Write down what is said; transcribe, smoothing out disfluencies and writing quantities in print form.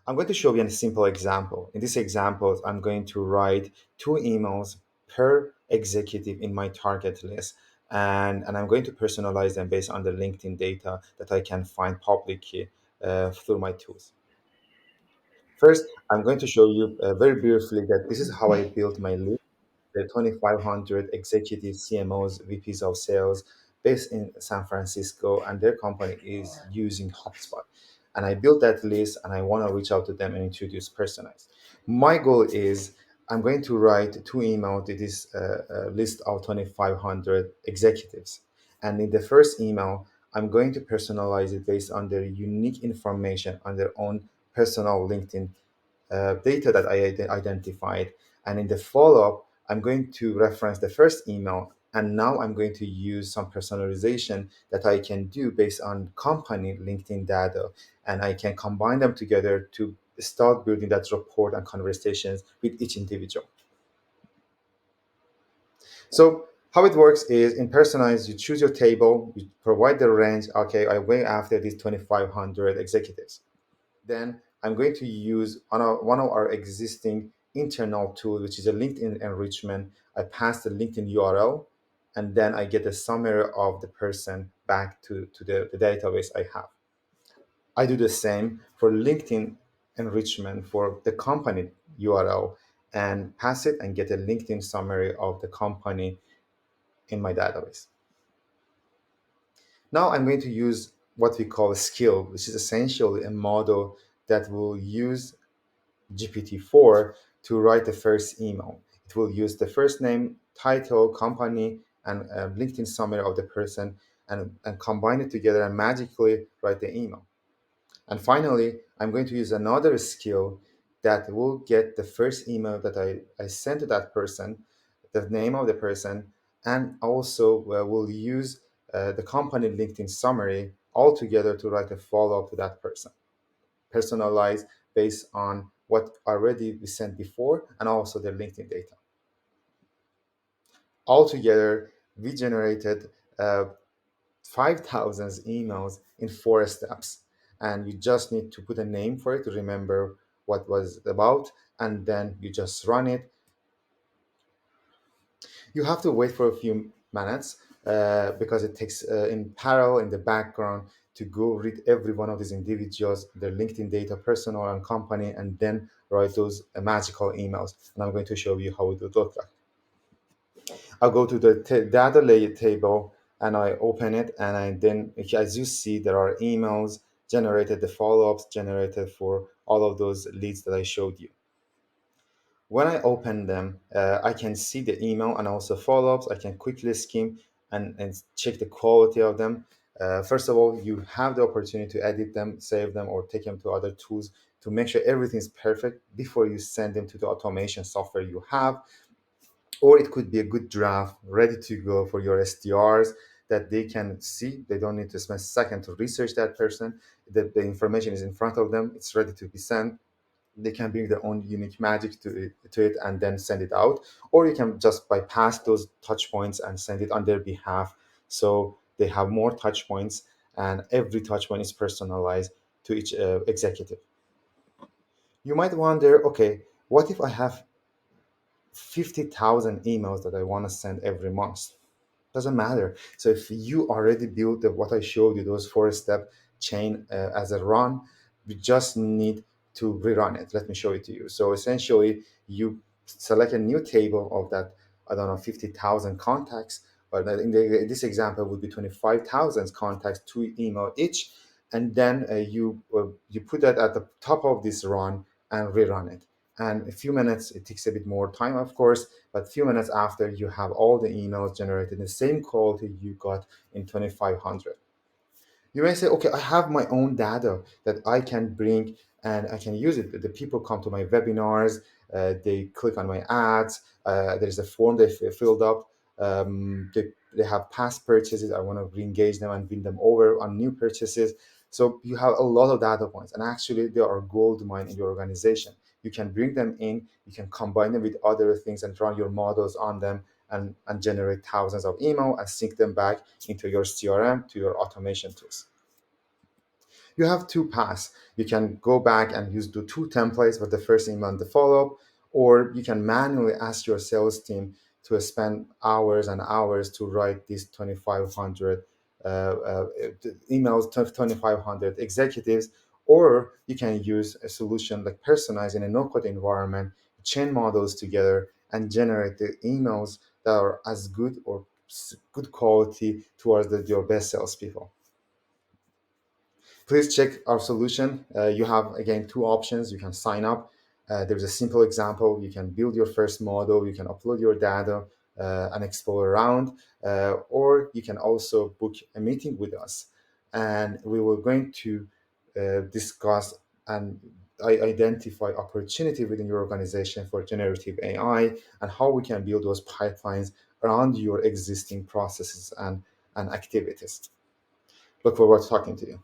I'm going to show you a simple example. In this example, I'm going to write two emails per executive in my target list. And I'm going to personalize them based on the LinkedIn data that I can find publicly through my tools. First, I'm going to show you very briefly that this is how I built my list. The 2,500 executive CMOs, VPs of sales based in San Francisco, and their company is using HubSpot. And I built that list and I want to reach out to them and introduce personalized. My goal is I'm going to write two emails to this list of 2,500 executives. And in the first email, I'm going to personalize it based on their unique information on their own personal LinkedIn data that I identified. And in the follow up, I'm going to reference the first email. And now I'm going to use some personalization that I can do based on company LinkedIn data. And I can combine them together to start building that rapport and conversations with each individual. So how it works is in personalized, you choose your table, you provide the range. Okay, I went after these 2,500 executives. Then I'm going to use one of our existing internal tool, which is a LinkedIn enrichment. I pass the LinkedIn URL, and then I get a summary of the person back to the database I have. I do the same for LinkedIn enrichment for the company URL and pass it and get a LinkedIn summary of the company in my database. Now I'm going to use what we call a skill, which is essentially a model that will use GPT-4 to write the first email. It will use the first name, title, company, and a LinkedIn summary of the person and combine it together and magically write the email. And finally, I'm going to use another skill that will get the first email that I sent to that person, the name of the person, and also will use the company LinkedIn summary all together to write a follow up to that person, personalized based on what already we sent before and also their LinkedIn data. Altogether, we generated 5,000 emails in 4 steps. And you just need to put a name for it to remember what was about, and then you just run it. You have to wait for a few minutes because it takes in parallel in the background to go read every one of these individuals, their LinkedIn data, personal and company, and then write those magical emails. And I'm going to show you how it would look like. I'll go to the data layer table and I open it, and I then, as you see, there are emails generated, the follow-ups generated for all of those leads that I showed you. When I open them, I can see the email and also follow-ups. I can quickly skim and check the quality of them. First of all, you have the opportunity to edit them, save them, or take them to other tools to make sure everything is perfect before you send them to the automation software you have. Or it could be a good draft ready to go for your SDRs that they can see. They don't need to spend a second to research that person. That the information is in front of them. It's ready to be sent. They can bring their own unique magic to it and then send it out. Or you can just bypass those touch points and send it on their behalf. So they have more touch points, and every touch point is personalized to each executive. You might wonder, okay, what if I have 50,000 emails that I want to send every month? Doesn't matter. So if you already built what I showed you, those 4 step chain as a run, we just need to rerun it. Let me show it to you. So essentially, you select a new table of that, I don't know, 50,000 contacts, but this example would be 25,000 contacts, two email each. And then you put that at the top of this run and rerun it. And a few minutes, it takes a bit more time, of course, but a few minutes after, you have all the emails generated in the same quality you got in 2500. You may say, okay, I have my own data that I can bring and I can use it. The people come to my webinars, they click on my ads, there's a form they filled up, they have past purchases. I want to re-engage them and win them over on new purchases. So you have a lot of data points, and actually they are gold mine in your organization. You can bring them in, you can combine them with other things and run your models on them, and generate thousands of email and sync them back into your CRM to your automation tools. You have two paths. You can go back and use the two templates with the first email and the follow-up, or you can manually ask your sales team to spend hours and hours to write these 2,500 emails to 2,500 executives, or you can use a solution like personalized in a no-code environment, chain models together, and generate the emails that are as good or good quality towards your best salespeople. Please check our solution. You have, again, two options. You can sign up. There's a simple example. You can build your first model. You can upload your data and explore around. Or you can also book a meeting with us. And we were going to discuss and identify opportunity within your organization for generative AI and how we can build those pipelines around your existing processes and activities. Look forward to talking to you.